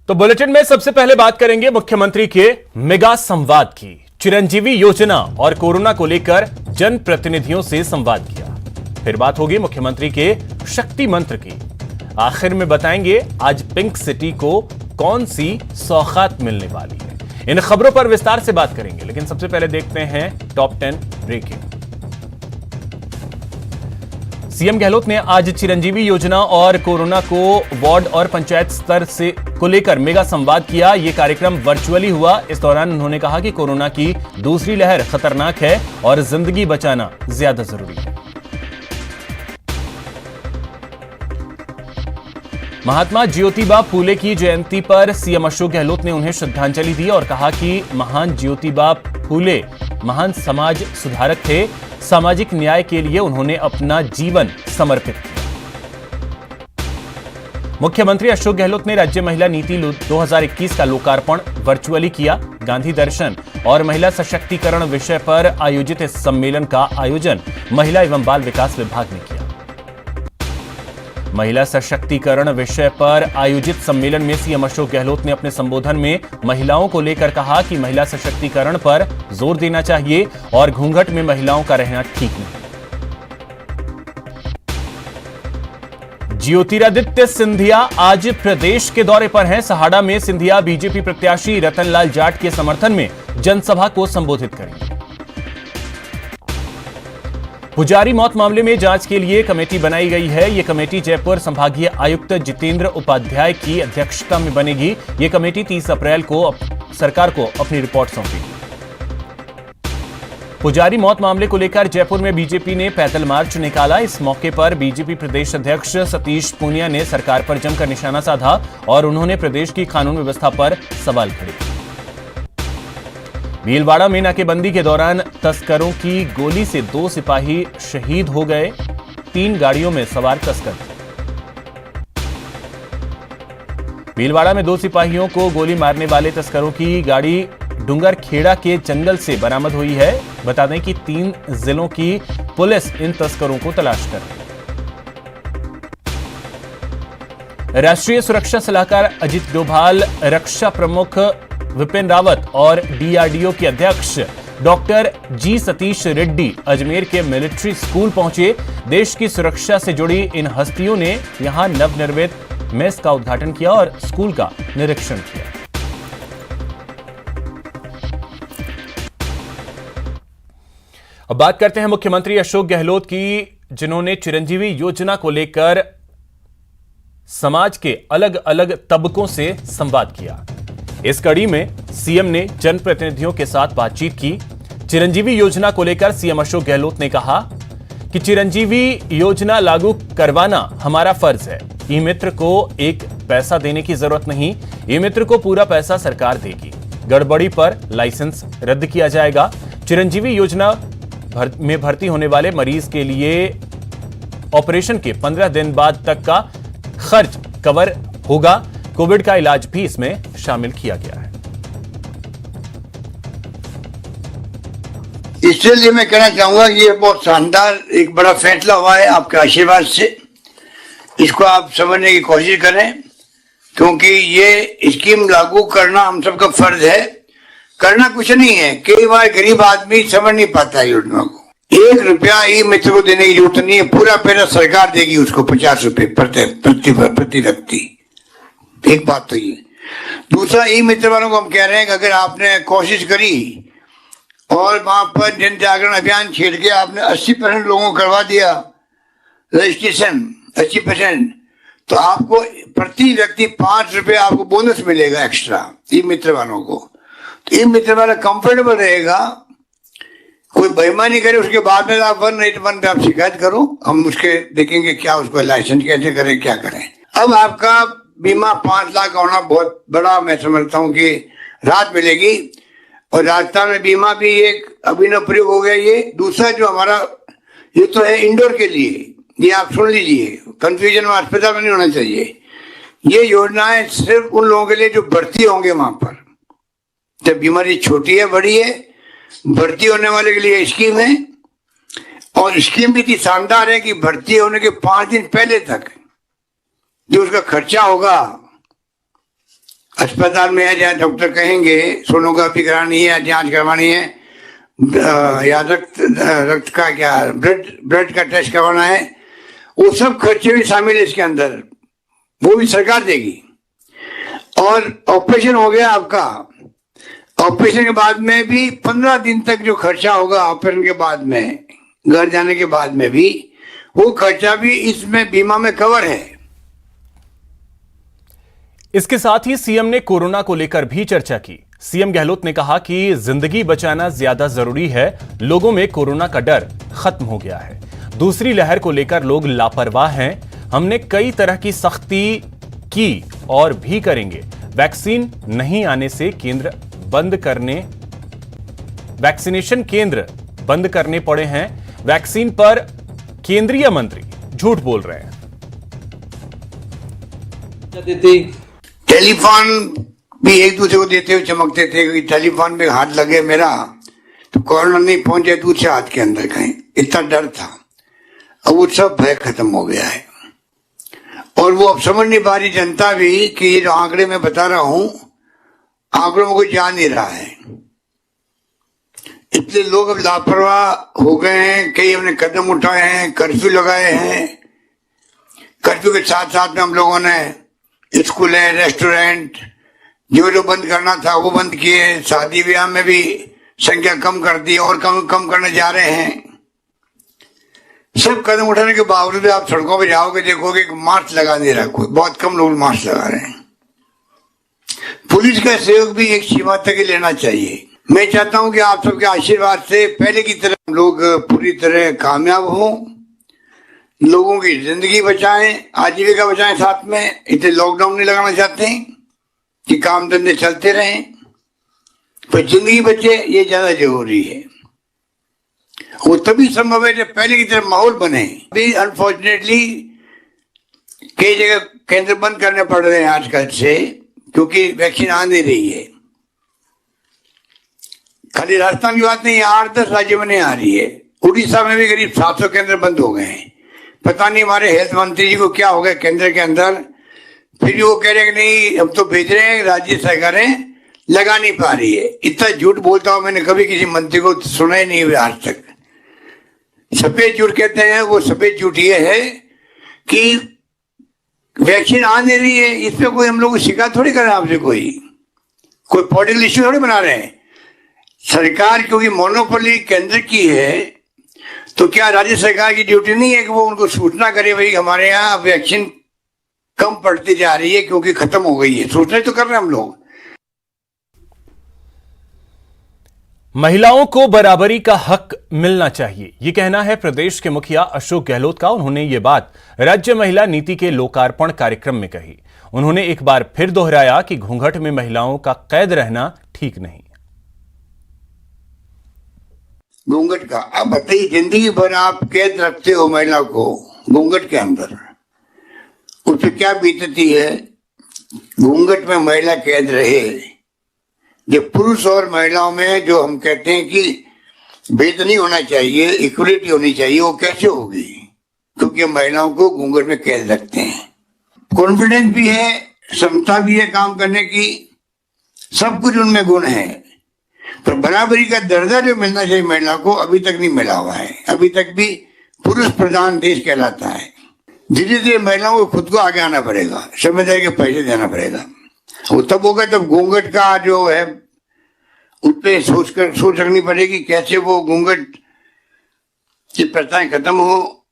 तो बुलेटिन में सबसे पहले बात करेंगे मुख्यमंत्री के मेगा संवाद की। चिरंजीवी योजना और कोरोना को लेकर जनप्रतिनिधियों से संवाद किया। फिर बात होगी मुख्यमंत्री के शक्ति मंत्र की। आखिर में बताएंगे आज पिंक सिटी को कौन सी सौगात मिलने वाली है। इन खबरों पर विस्तार से बात करेंगे, लेकिन सबसे पहले देखते हैं टॉप 10 ब्रेकिंग। सीएम गहलोत ने आज चिरंजीवी योजना और कोरोना को वार्ड और पंचायत स्तर से को लेकर मेगा संवाद किया। यह कार्यक्रम वर्चुअली हुआ। इस दौरान उन्होंने कहा कि कोरोना की दूसरी लहर खतरनाक है और जिंदगी बचाना ज्यादा जरूरी है। महात्मा ज्योतिबा फूले की जयंती पर सीएम अशोक गहलोत ने उन्हें श्रद्धांजलि दी और कहा कि महान ज्योतिबा फूले महान समाज सुधारक थे। सामाजिक न्याय के लिए उन्होंने अपना जीवन समर्पित किया। मुख्यमंत्री अशोक गहलोत ने राज्य महिला नीति 2021 का लोकार्पण वर्चुअली किया। गांधी दर्शन और महिला सशक्तिकरण विषय पर आयोजित इस सम्मेलन का आयोजन महिला एवं बाल विकास विभाग ने किया। महिला सशक्तिकरण विषय पर आयोजित सम्मेलन में सीएम अशोक गहलोत ने अपने संबोधन में महिलाओं को लेकर कहा कि महिला सशक्तिकरण पर जोर देना चाहिए और घूंघट में महिलाओं का रहना ठीक नहीं। ज्योतिरादित्य सिंधिया आज प्रदेश के दौरे पर हैं। सहाड़ा में सिंधिया बीजेपी प्रत्याशी रतनलाल जाट के समर्थन में जनसभा को संबोधित करेंगे। पुजारी मौत मामले में जांच के लिए कमेटी बनाई गई है। यह कमेटी जयपुर संभागीय आयुक्त जितेंद्र उपाध्याय की अध्यक्षता में बनेगी। यह कमेटी 30 अप्रैल को सरकार को अपनी रिपोर्ट सौंपेगी। पुजारी मौत मामले को लेकर जयपुर में बीजेपी ने पैदल मार्च निकाला। इस मौके पर बीजेपी प्रदेश अध्यक्ष सतीश पूनिया ने सरकार पर जमकर निशाना साधा और उन्होंने प्रदेश की कानून व्यवस्था पर सवाल खड़े किए। भीलवाड़ा में नाकेबंदी के दौरान तस्करों की गोली से 2 सिपाही शहीद हो गए। 3 गाड़ियों में सवार तस्कर थे। भीलवाड़ा में 2 सिपाहियों को गोली मारने वाले तस्करों की गाड़ी डूंगरखेड़ा के जंगल से बरामद हुई है। बता दें कि 3 जिलों की पुलिस इन तस्करों को तलाश कर रही है। राष्ट्रीय सुरक्षा सलाहकार अजित डोभाल, रक्षा प्रमुख विपिन रावत और डीआरडीओ के अध्यक्ष डॉक्टर जी सतीश रेड्डी अजमेर के मिलिट्री स्कूल पहुंचे। देश की सुरक्षा से जुड़ी इन हस्तियों ने यहां नवनिर्मित मेस का उद्घाटन किया और स्कूल का निरीक्षण किया। अब बात करते हैं मुख्यमंत्री अशोक गहलोत की, जिन्होंने चिरंजीवी योजना को लेकर समाज के अलग अलग तबकों से संवाद किया। इस कड़ी में सीएम ने जनप्रतिनिधियों के साथ बातचीत की। चिरंजीवी योजना को लेकर सीएम अशोक गहलोत ने कहा कि चिरंजीवी योजना लागू करवाना हमारा फर्ज है। ई मित्र को एक पैसा देने की जरूरत नहीं, ई मित्र को पूरा पैसा सरकार देगी। गड़बड़ी पर लाइसेंस रद्द किया जाएगा। चिरंजीवी योजना में भर्ती होने वाले मरीज के लिए ऑपरेशन के 15 दिन बाद तक का खर्च कवर होगा। कोविड का इलाज भी इसमें शामिल किया गया है। इसलिए मैं कहना चाहूंगा ये बहुत शानदार एक बड़ा फैसला हुआ है आपके आशीर्वाद से। इसको आप समझने की कोशिश करें, क्योंकि ये स्कीम लागू करना हम सबका फर्ज है। करना कुछ नहीं है, कई बार गरीब आदमी समझ नहीं पाता है योजना को। 1 रुपया ई मित्र को देने की जरूरत नहीं है, पूरा पैसा सरकार देगी उसको 50 रुपए प्रति व्यक्ति। एक बात तो ये। दूसरा, ई मित्र वालों को हम कह रहे हैं कि अगर आपने कोशिश करी और वहां पर जन जागरण अभियान छेड़ के आपने 80% लोगों को करवा दिया रजिस्ट्रेशन 80%, तो आपको प्रति व्यक्ति 5 रुपए आपको बोनस मिलेगा एक्स्ट्रा ई मित्र वालों को। तो ई मित्र वाला कंफर्टेबल रहेगा, कोई बेईमानी करे उसके बाद में आप 181 पे आप शिकायत करो, हम उसके देखेंगे क्या उसको लाइसेंस कैसे करें क्या करें। अब आपका बीमा 5 लाख होना बहुत बड़ा, मैं समझता हूँ कि राहत मिलेगी। और राजस्थान में बीमा भी एक अभिनव प्रयोग हो गया ये। दूसरा जो हमारा ये तो है इंडोर के लिए, ये आप सुन लीजिए, कंफ्यूजन में अस्पताल में नहीं होना चाहिए। ये योजनाएं सिर्फ उन लोगों के लिए जो भर्ती होंगे वहां पर, जब बीमारी छोटी है बड़ी है, भर्ती होने वाले के लिए स्कीम है। और स्कीम भी इतनी शानदार है कि भर्ती होने के 5 दिन पहले तक जो उसका खर्चा होगा अस्पताल में है जहाँ डॉक्टर कहेंगे सोनोग्राफी करानी है, जांच करवानी है, या रक्त का क्या ब्लड का टेस्ट करवाना है, वो सब खर्चे भी शामिल है इसके अंदर, वो भी सरकार देगी। और ऑपरेशन हो गया आपका, ऑपरेशन के बाद में भी 15 दिन तक जो खर्चा होगा ऑपरेशन के बाद में, घर जाने के बाद में भी, वो खर्चा भी इसमें बीमा में कवर है। इसके साथ ही सीएम ने कोरोना को लेकर भी चर्चा की। सीएम गहलोत ने कहा कि जिंदगी बचाना ज्यादा जरूरी है, लोगों में कोरोना का डर खत्म हो गया है। दूसरी लहर को लेकर लोग लापरवाह हैं। हमने कई तरह की सख्ती की और भी करेंगे। वैक्सीन नहीं आने से वैक्सीनेशन केंद्र बंद करने पड़े हैं। वैक्सीन पर केंद्रीय मंत्री झूठ बोल रहे हैं। टेलीफोन भी एक दूसरे को देते हुए चमकते थे कि टेलीफोन पे हाथ लगे मेरा तो कोरोना नहीं पहुंचे दूसरे हाथ के अंदर कहीं, इतना डर था। अब वो सब भय खत्म हो गया है और वो अब समझ नहीं पा रही जनता भी कि ये जो आंकड़े में बता रहा हूं, आंकड़ों में कोई जा नहीं रहा है। इसलिए लोग अब लापरवाह हो गए हैं, कई हमने कदम उठाए हैं, कर्फ्यू लगाए हैं। कर्फ्यू के साथ साथ में हम लोगों ने स्कूल, रेस्टोरेंट जो बंद करना था वो बंद किए। शादी ब्याह में भी संख्या कम कर दी और कम करने जा रहे हैं। सब कदम उठाने के बावजूद आप सड़कों पे जाओगे, देखोगे कि मास्क लगा नहीं रहा कोई, बहुत कम लोग मास्क लगा रहे हैं। पुलिस का सहयोग भी एक सीमा तक ही लेना चाहिए। मैं चाहता हूं कि आप सबके आशीर्वाद से पहले की तरह हम लोग पूरी तरह कामयाब हों, लोगों की जिंदगी बचाएं, आजीविका बचाएं। साथ में इतने लॉकडाउन नहीं लगाना चाहते हैं कि काम धंधे चलते रहें, पर जिंदगी बचे ये ज्यादा जरूरी है। वो तभी संभव है जब पहले की तरह माहौल बने। अभी अनफॉर्चुनेटली कई जगह केंद्र बंद करने पड़ रहे हैं आजकल से, क्योंकि वैक्सीन आ नहीं रही है। खाली राजस्थान की बात नहीं है, 8-10 राज्यों में नहीं आ रही है। उड़ीसा में भी करीब 700 केंद्र बंद हो गए हैं। पता नहीं हमारे हेल्थ मंत्री जी को क्या हो गया केंद्र के अंदर, फिर वो कह रहे हैं कि नहीं हम तो भेज रहे हैं, राज्य सरकारें लगा नहीं पा रही है। इतना झूठ बोलता हूं, मैंने कभी किसी मंत्री को सुना ही नहीं हुआ आज तक। सफेद झूठ कहते हैं, वो सफेद झूठ ये है कि वैक्सीन आ नहीं रही है। इसमें कोई हम लोग को शिकायत थोड़ी कर रहे हैं आपसे, कोई पॉलिटिकल इश्यू थोड़ी बना रहे हैं। सरकार क्योंकि मोनोपोली केंद्र की है, तो क्या राज्य सरकार की ड्यूटी नहीं है कि वो उनको सूचना करे भाई हमारे यहाँ वैक्सीन कम पड़ती जा रही है क्योंकि खत्म हो गई है। सूचना तो कर रहे हैं हम लोग। महिलाओं को बराबरी का हक मिलना चाहिए, यह कहना है प्रदेश के मुखिया अशोक गहलोत का। उन्होंने ये बात राज्य महिला नीति के लोकार्पण कार्यक्रम में कही। उन्होंने एक बार फिर दोहराया कि घूंघट में महिलाओं का कैद रहना ठीक नहीं। घूंघट का अब बताइए, जिंदगी भर आप कैद रखते हो महिला को घूंघट के अंदर, उस पर क्या बीतती है। घूंघट में महिला कैद रहे, जो पुरुष और महिलाओं में जो हम कहते हैं कि भेद नहीं होना चाहिए, इक्वलिटी होनी चाहिए, वो कैसे होगी? क्योंकि महिलाओं को घूंघट में कैद रखते हैं। कॉन्फिडेंस भी है, क्षमता भी है काम करने की, सब कुछ उनमें गुण है, पर बराबरी का दर्जा जो मिलना चाहिए महिला को अभी तक नहीं मिला हुआ है। अभी तक भी पुरुष प्रधान देश कहलाता है। धीरे धीरे महिलाओं को खुद को आगे आना पड़ेगा, समझदारी के पैसे देना पड़ेगा। वो तब होगा जब घूंघट का जो है उस पर सोच रखनी पड़ेगी, कैसे वो घूंघट की प्रथाएं खत्म हो,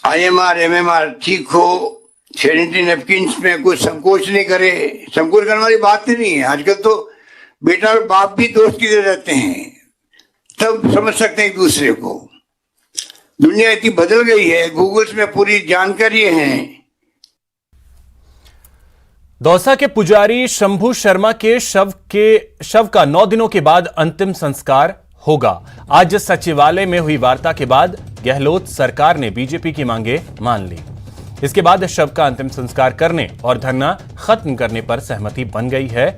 IMR MMR ठीक हो, सैनिटरी नैपकिन में कोई संकोच नहीं करे। संकोच करने वाली बात ही नहीं है। आजकल तो बेटा और बाप भी दोस्त की तरह रहते हैं, तब समझ सकते हैं एक दूसरे को। दुनिया इतनी बदल गई है, गूगल्स में पूरी जानकारी है। दौसा के पुजारी शंभू शर्मा के शव का 9 दिनों के बाद अंतिम संस्कार होगा। आज सचिवालय में हुई वार्ता के बाद गहलोत सरकार ने बीजेपी की मांगे मान ली। इसके बाद शव का अंतिम संस्कार करने और धरना खत्म करने पर सहमति बन गई है।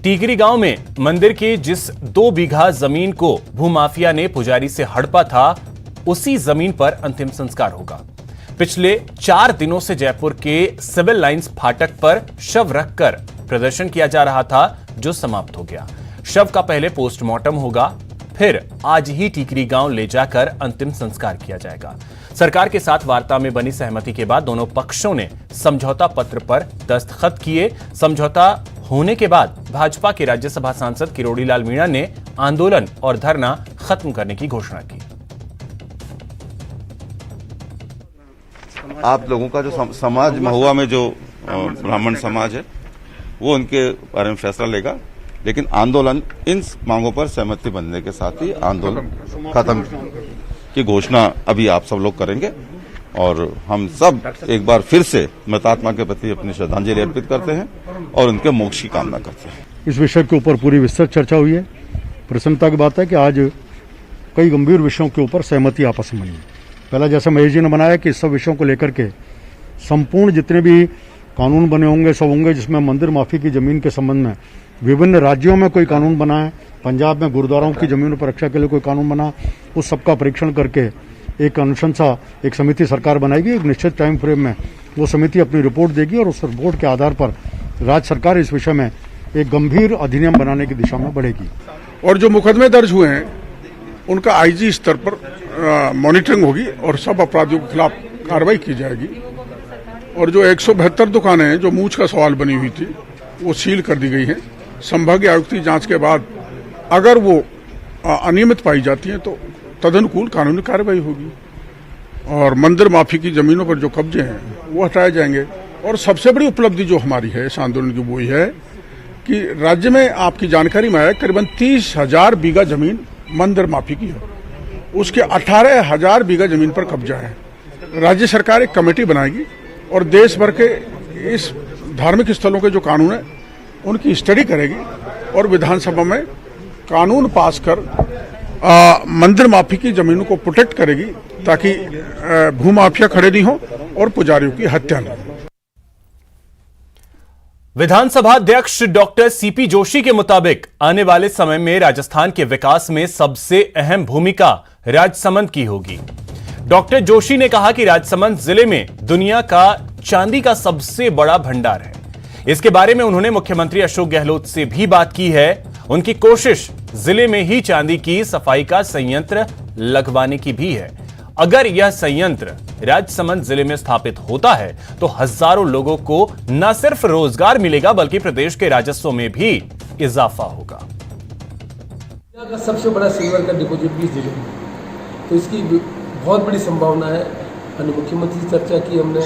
टीकरी गांव में मंदिर की जिस 2 बीघा जमीन को भूमाफिया ने पुजारी से हड़पा था, उसी जमीन पर अंतिम संस्कार होगा। पिछले 4 दिनों से जयपुर के सिविल लाइंस फाटक पर शव रखकर प्रदर्शन किया जा रहा था, जो समाप्त हो गया। शव का पहले पोस्टमार्टम होगा, फिर आज ही टीकरी गांव ले जाकर अंतिम संस्कार किया जाएगा। सरकार के साथ वार्ता में बनी सहमति के बाद दोनों पक्षों ने समझौता पत्र पर दस्तखत किए। समझौता होने के बाद भाजपा के राज्यसभा सांसद किरोड़ी लाल मीणा ने आंदोलन और धरना खत्म करने की घोषणा की। आप लोगों का जो समाज महुआ में जो ब्राह्मण समाज है वो उनके बारे में फैसला लेगा, लेकिन आंदोलन इन मांगों पर सहमति बनने के साथ ही आंदोलन खत्म की घोषणा अभी आप सब लोग करेंगे। और हम सब एक बार फिर से मृतात्मा के प्रति अपनी श्रद्धांजलि अर्पित करते हैं और उनके मोक्ष की कामना करते हैं। इस विषय के ऊपर पूरी विस्तृत चर्चा हुई है। प्रसन्नता की बात है कि आज कई गंभीर विषयों के ऊपर सहमति आपस में बनी। पहला, जैसा महेश जी ने बनाया कि सब विषयों को लेकर के संपूर्ण जितने भी कानून बने होंगे सब होंगे, जिसमें मंदिर माफी की जमीन के संबंध में विभिन्न राज्यों में कोई कानून बना है, पंजाब में गुरुद्वाराओं की जमीनों पर रक्षा के लिए कोई कानून बना, उस सबका परीक्षण करके एक अनुशंसा एक समिति सरकार बनाएगी। एक निश्चित टाइम फ्रेम में वो समिति अपनी रिपोर्ट देगी और उस रिपोर्ट के आधार पर राज्य सरकार इस विषय में एक गंभीर अधिनियम बनाने की दिशा में बढ़ेगी। और जो मुकदमे दर्ज हुए हैं उनका आईजी स्तर पर मॉनिटरिंग होगी और सब अपराधियों के खिलाफ कार्रवाई की जाएगी। और जो 172 दुकानें हैं जो मूंछ का सवाल बनी हुई थी वो सील कर दी गई हैं। संभागीय आयुक्त की जांच के बाद अगर वो अनियमित पाई जाती हैं तो तदनुकूल कानूनी कार्रवाई होगी और मंदिर माफी की जमीनों पर जो कब्जे हैं वो हटाए जाएंगे। और सबसे बड़ी उपलब्धि जो हमारी है इस आंदोलन की वो है कि राज्य में आपकी जानकारी में आया करीबन 30,000 बीघा जमीन मंदिर माफी की है, उसके 18,000 बीघा जमीन पर कब्जा है। राज्य सरकार एक कमेटी बनाएगी और देश भर के इस धार्मिक स्थलों के जो कानून है उनकी स्टडी करेगी और विधानसभा में कानून पास कर मंदिर माफी की जमीनों को प्रोटेक्ट करेगी ताकि भूमाफिया खड़े नहीं हो और पुजारियों की हत्या न हो। विधानसभा अध्यक्ष डॉक्टर सीपी जोशी के मुताबिक आने वाले समय में राजस्थान के विकास में सबसे अहम भूमिका राजसमंद की होगी। डॉक्टर जोशी ने कहा कि राजसमंद जिले में दुनिया का चांदी का सबसे बड़ा भंडार है। इसके बारे में उन्होंने मुख्यमंत्री अशोक गहलोत से भी बात की है। उनकी कोशिश जिले में ही चांदी की सफाई का संयंत्र लगवाने की भी है। अगर यह संयंत्र राजसमंद जिले में स्थापित होता है तो हजारों लोगों को न सिर्फ रोजगार मिलेगा बल्कि प्रदेश के राजस्व में भी इजाफा होगा। का सबसे बड़ा सिल्वर का डिपॉजिट भी जिले में, तो इसकी बहुत बड़ी संभावना है। मुख्यमंत्री से चर्चा की हमने,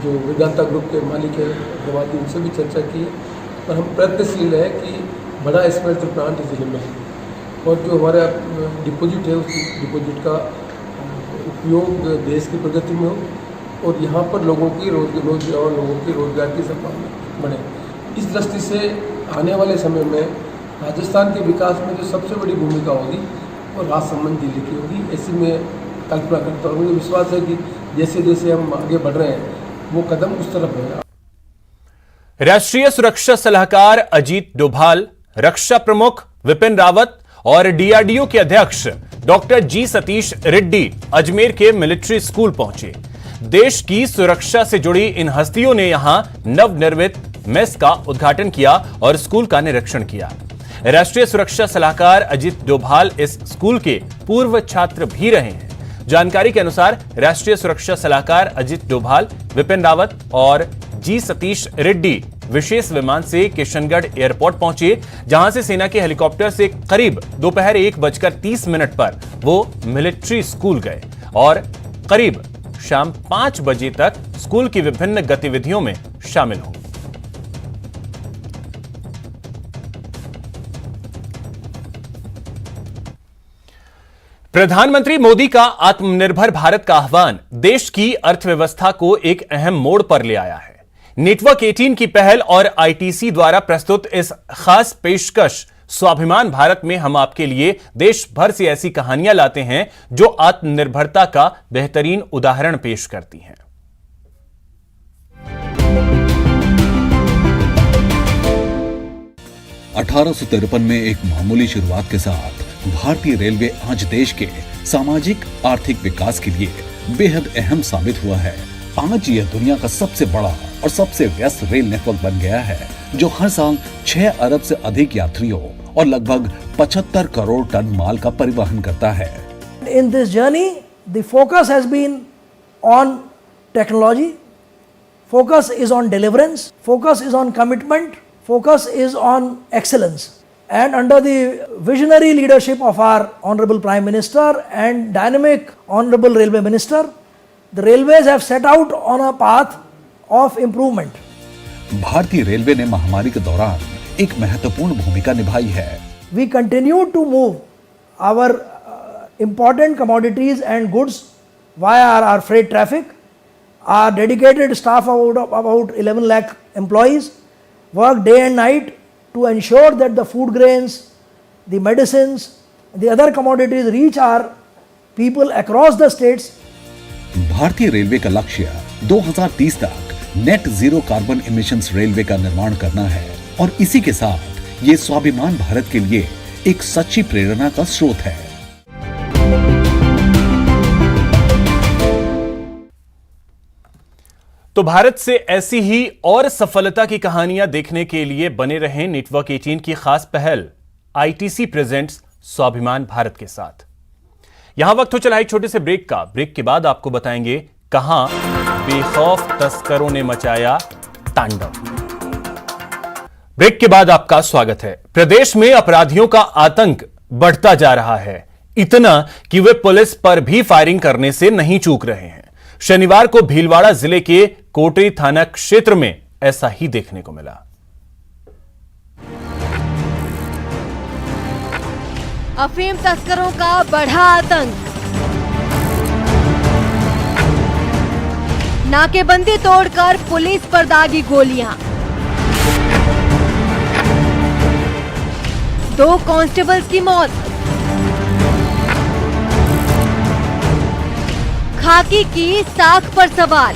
जो वेदांता ग्रुप के मालिक है गवाती, उनसे भी चर्चा की और हम प्रयत्नशील है कि बड़ा स्मेल्टर प्लांट जिले में है और जो हमारा डिपॉजिट है उस डिपॉजिट का उपयोग देश की प्रगति में हो और यहाँ पर लोगों की रोजगार की संभावना बढ़े। इस दृष्टि से आने वाले समय में राजस्थान के विकास में जो सबसे बड़ी भूमिका होगी वो राजसमंद जिले की होगी। ऐसी मैं कल्पना करता हूँ। मुझे विश्वास है कि जैसे जैसे हम आगे बढ़ रहे हैं वो कदम उस तरफ है। राष्ट्रीय सुरक्षा सलाहकार अजीत डोभाल, रक्षा प्रमुख विपिन रावत और डीआरडीओ के अध्यक्ष डॉक्टर जी सतीश रेड्डी अजमेर के मिलिट्री स्कूल पहुंचे। देश की सुरक्षा से जुड़ी इन हस्तियों ने यहां नवनिर्मित मेस का उद्घाटन किया और स्कूल का निरीक्षण किया। राष्ट्रीय सुरक्षा सलाहकार अजीत डोभाल इस स्कूल के पूर्व छात्र भी रहे हैं। जानकारी के अनुसार राष्ट्रीय सुरक्षा सलाहकार अजीत डोभाल, विपिन रावत और जी सतीश रेड्डी विशेष विमान से किशनगढ़ एयरपोर्ट पहुंचे, जहां से सेना के हेलीकॉप्टर से करीब दोपहर 1:30 पर वो मिलिट्री स्कूल गए और करीब शाम 5 बजे तक स्कूल की विभिन्न गतिविधियों में शामिल हुए। प्रधानमंत्री मोदी का आत्मनिर्भर भारत का आह्वान देश की अर्थव्यवस्था को एक अहम मोड़ पर ले आया है। नेटवर्क 18 की पहल और आईटीसी द्वारा प्रस्तुत इस खास पेशकश स्वाभिमान भारत में हम आपके लिए देश भर से ऐसी कहानियां लाते हैं जो आत्मनिर्भरता का बेहतरीन उदाहरण पेश करती हैं। (1853) में एक मामूली शुरुआत के साथ भारतीय रेलवे आज देश के सामाजिक आर्थिक विकास के लिए बेहद अहम साबित हुआ है। आज यह दुनिया का सबसे बड़ा और सबसे व्यस्त रेल नेटवर्क बन गया है, जो हर साल 6 अरब से अधिक यात्रियों और लगभग 75 करोड़ टन माल का परिवहन करता है। In this journey, the focus has been on technology, focus is on deliverance, focus is on commitment, focus is on excellence. And under the visionary leadership of our Honorable Prime Minister and dynamic Honorable Railway Minister, the railways have set out on a path of improvement. भारतीय railway ने महामारी के दौरान एक महत्वपूर्ण भूमिका निभाई है। We continue to move our important commodities and goods via our freight traffic. Our dedicated staff of about 11 lakh employees work day and night to ensure that the food grains, the medicines, the other commodities reach our people across the states. भारतीय railway का लक्ष्य 2030 तक net zero carbon emissions railway का निर्माण करना है और इसी के साथ ये स्वाभिमान भारत के लिए एक सच्ची प्रेरणा का स्रोत है। तो भारत से ऐसी ही और सफलता की कहानियां देखने के लिए बने रहें नेटवर्क 18 की खास पहल आईटीसी प्रेजेंट्स स्वाभिमान भारत के साथ। यहां वक्त हो चला एक छोटे से ब्रेक का। ब्रेक के बाद आपको बताएंगे कहां बेखौफ तस्करों ने मचाया तांडव। ब्रेक के बाद आपका स्वागत है। प्रदेश में अपराधियों का आतंक बढ़ता जा रहा है, इतना कि वे पुलिस पर भी फायरिंग करने से नहीं चूक रहे हैं। शनिवार को भीलवाड़ा जिले के कोटरी थाना क्षेत्र में ऐसा ही देखने को मिला। अफीम तस्करों का बढ़ा आतंक। नाकेबंदी तोड़कर पुलिस पर दागी गोलियां। 2 कांस्टेबल्स की मौत। खाकी की साख पर सवाल।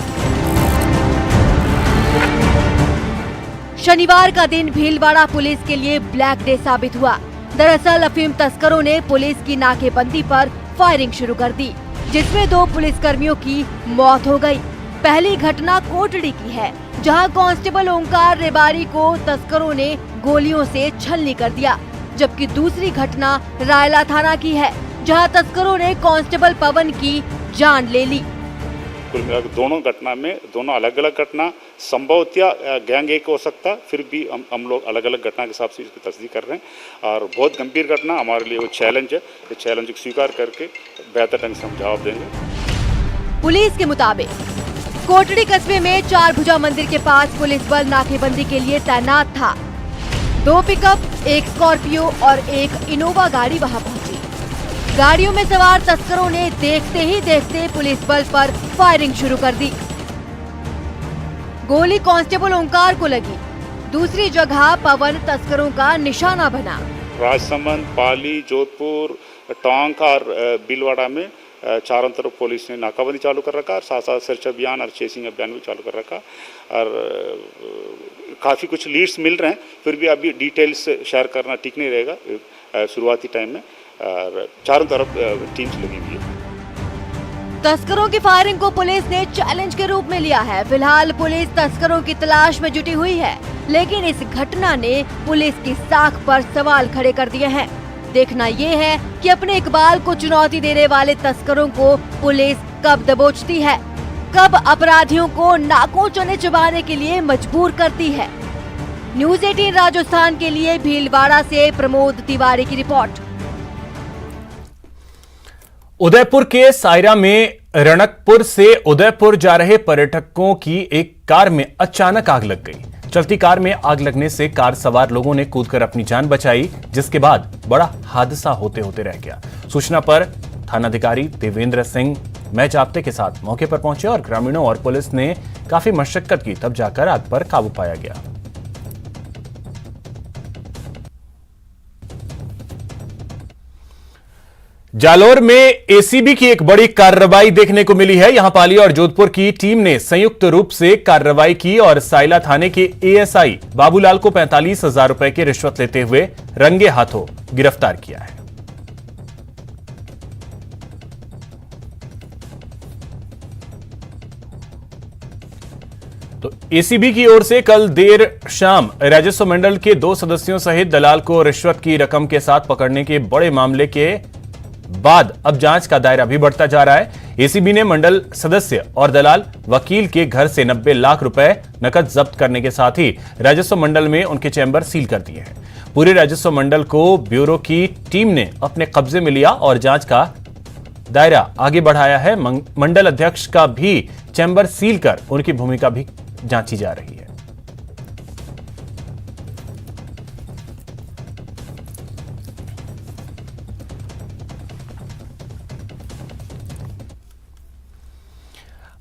शनिवार का दिन भीलवाड़ा पुलिस के लिए ब्लैक डे साबित हुआ। दरअसल अफीम तस्करों ने पुलिस की नाकेबंदी पर फायरिंग शुरू कर दी, जिसमें 2 पुलिसकर्मियों की मौत हो गई। पहली घटना कोटड़ी की है, जहां कांस्टेबल ओंकार रेबारी को तस्करों ने गोलियों से छलनी कर दिया, जबकि दूसरी घटना रायला थाना की है, जहां तस्करों ने कांस्टेबल पवन की जान ले ली। कुल मिलाकर दोनों घटना में दोनों अलग अलग घटना संभवतः गैंग एक हो सकता, फिर भी हम लोग अलग अलग घटना के हिसाब से इसकी तस्दीक कर रहे हैं और बहुत गंभीर घटना हमारे लिए वो चैलेंज है। ये चैलेंज को स्वीकार करके बेहतर ढंग से हम जवाब देंगे। पुलिस के मुताबिक कोटड़ी कस्बे में 4 भुजा मंदिर के पास पुलिस बल नाकेबंदी के लिए तैनात था। 2 पिकअप, 1 स्कॉर्पियो और 1 इनोवा गाड़ी वहां पहुंची। गाड़ियों में सवार तस्करों ने देखते ही देखते पुलिस बल पर फायरिंग शुरू कर दी। गोली कांस्टेबल ओंकार को लगी। दूसरी जगह पवन तस्करों का निशाना बना। राजसमंद, पाली, जोधपुर, टोंक और भीलवाड़ा में चारों तरफ पुलिस ने नाकाबंदी चालू कर रखा और साथ साथ सर्च अभियान और चेसिंग अभियान भी चालू कर रखा और काफ़ी कुछ लीड्स मिल रहे हैं, फिर भी अभी डिटेल्स शेयर करना ठीक नहीं रहेगा शुरुआती टाइम में। और चारों तरफ टीम्स लगी हुई है। तस्करों की फायरिंग को पुलिस ने चैलेंज के रूप में लिया है। फिलहाल पुलिस तस्करों की तलाश में जुटी हुई है, लेकिन इस घटना ने पुलिस की साख पर सवाल खड़े कर दिए हैं। देखना ये है कि अपने इकबाल को चुनौती देने वाले तस्करों को पुलिस कब दबोचती है, कब अपराधियों को नाकों चने चबाने के लिए मजबूर करती है। न्यूज़ 18 राजस्थान के लिए भीलवाड़ा से प्रमोद तिवारी की रिपोर्ट। उदयपुर के सायरा में रणकपुर से उदयपुर जा रहे पर्यटकों की एक कार में अचानक आग लग गई। चलती कार में आग लगने से कार सवार लोगों ने कूदकर अपनी जान बचाई, जिसके बाद बड़ा हादसा होते होते रह गया। सूचना पर थानाधिकारी देवेंद्र सिंह मैजाप्ते के साथ मौके पर पहुंचे और ग्रामीणों और पुलिस ने काफी मशक्कत की, तब जाकर आग पर काबू पाया गया। जालोर में एसीबी की एक बड़ी कार्रवाई देखने को मिली है। यहां पाली और जोधपुर की टीम ने संयुक्त रूप से कार्रवाई की और सायला थाने के एएसआई बाबूलाल को 45,000 रुपए की रिश्वत लेते हुए रंगे हाथों गिरफ्तार किया है। तो एसीबी की ओर से कल देर शाम राजस्व मंडल के 2 सदस्यों सहित दलाल को रिश्वत की रकम के साथ पकड़ने के बड़े मामले के बाद अब जांच का दायरा भी बढ़ता जा रहा है। एसीबी ने मंडल सदस्य और दलाल वकील के घर से 90 लाख रुपए नकद जब्त करने के साथ ही राजस्व मंडल में उनके चैम्बर सील कर दिए हैं। पूरे राजस्व मंडल को ब्यूरो की टीम ने अपने कब्जे में लिया और जांच का दायरा आगे बढ़ाया है। मंडल अध्यक्ष का भी चैम्बर सील कर उनकी भूमिका भी जांची जा रही है।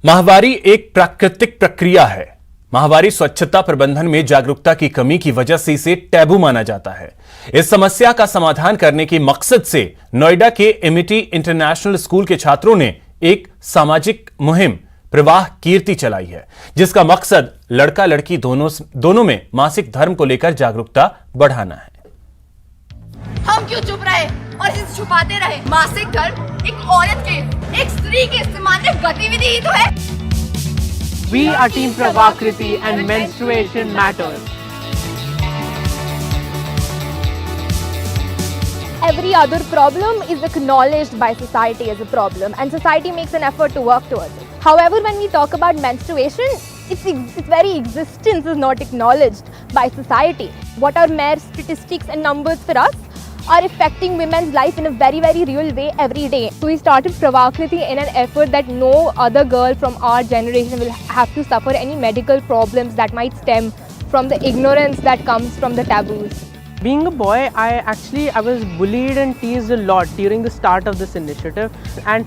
माहवारी एक प्राकृतिक प्रक्रिया है। माहवारी स्वच्छता प्रबंधन में जागरूकता की कमी की वजह से इसे टैबू माना जाता है। इस समस्या का समाधान करने के मकसद से नोएडा के एमिटी इंटरनेशनल स्कूल के छात्रों ने एक सामाजिक मुहिम प्रवाह कीर्ति चलाई है, जिसका मकसद लड़का लड़की दोनों में मासिक धर्म को लेकर जागरूकता बढ़ाना है। हम क्यों चुप रहे और इसे छुपाते रहे? मासिक धर्म एक औरत के, एक स्त्री के सामान्य गतिविधि ही तो है। We are Team Pravakriti and menstruation matters. Every other problem is acknowledged by society as a problem, and society makes an effort to work towards it. However, when we talk about menstruation, its very existence is not acknowledged by society. What are mere statistics and numbers for us are affecting women's life in a very, very real way every day. So we started Pravakriti in an effort that no other girl from our generation will have to suffer any medical problems that might stem from the ignorance that comes from the taboos. Being a boy, I was bullied and teased a lot during the start of this initiative, and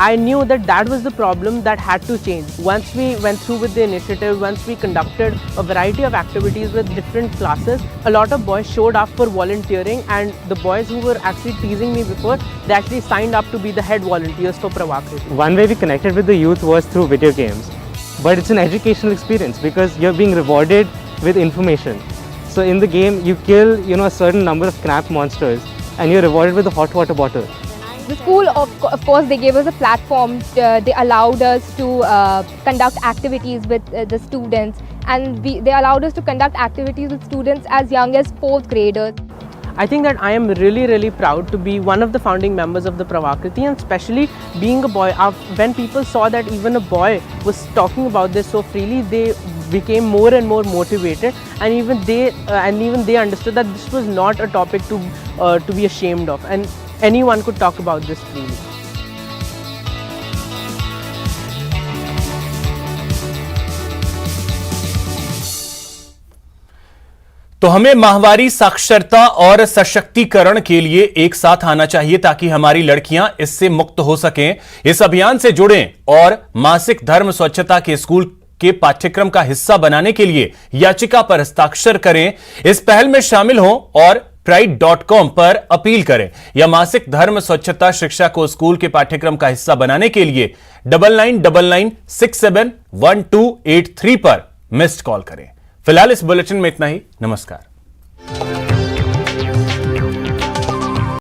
I knew that was the problem that had to change. Once we went through with the initiative, once we conducted a variety of activities with different classes, a lot of boys showed up for volunteering, and the boys who were actually teasing me before, they actually signed up to be the head volunteers for Pravakriti. One way we connected with the youth was through video games, but it's an educational experience because you're being rewarded with information. So in the game, you kill a certain number of crap monsters, and you're rewarded with a hot water bottle. The school, of course, they gave us a platform. They allowed us to conduct activities with the students, and they allowed us to conduct activities with students as young as 4th graders. I think that I am really, really proud to be one of the founding members of the Pravakriti, and especially being a boy. When people saw that even a boy was talking about this so freely, they became more and more motivated, and even they understood that this was not a topic to be ashamed of, and anyone could talk about this freely. तो हमें माहवारी साक्षरता और सशक्तिकरण के लिए एक साथ आना चाहिए ताकि हमारी लड़कियां इससे मुक्त हो सकें। इस अभियान से जुड़ें और मासिक धर्म स्वच्छता के स्कूल के पाठ्यक्रम का हिस्सा बनाने के लिए याचिका पर हस्ताक्षर करें। इस पहल में शामिल हों और pride.com पर अपील करें या मासिक धर्म स्वच्छता शिक्षा को स्कूल के पाठ्यक्रम का हिस्सा बनाने के लिए 9999671283 पर मिस्ड कॉल करें। फिलहाल इस बुलेटिन में इतना ही। नमस्कार।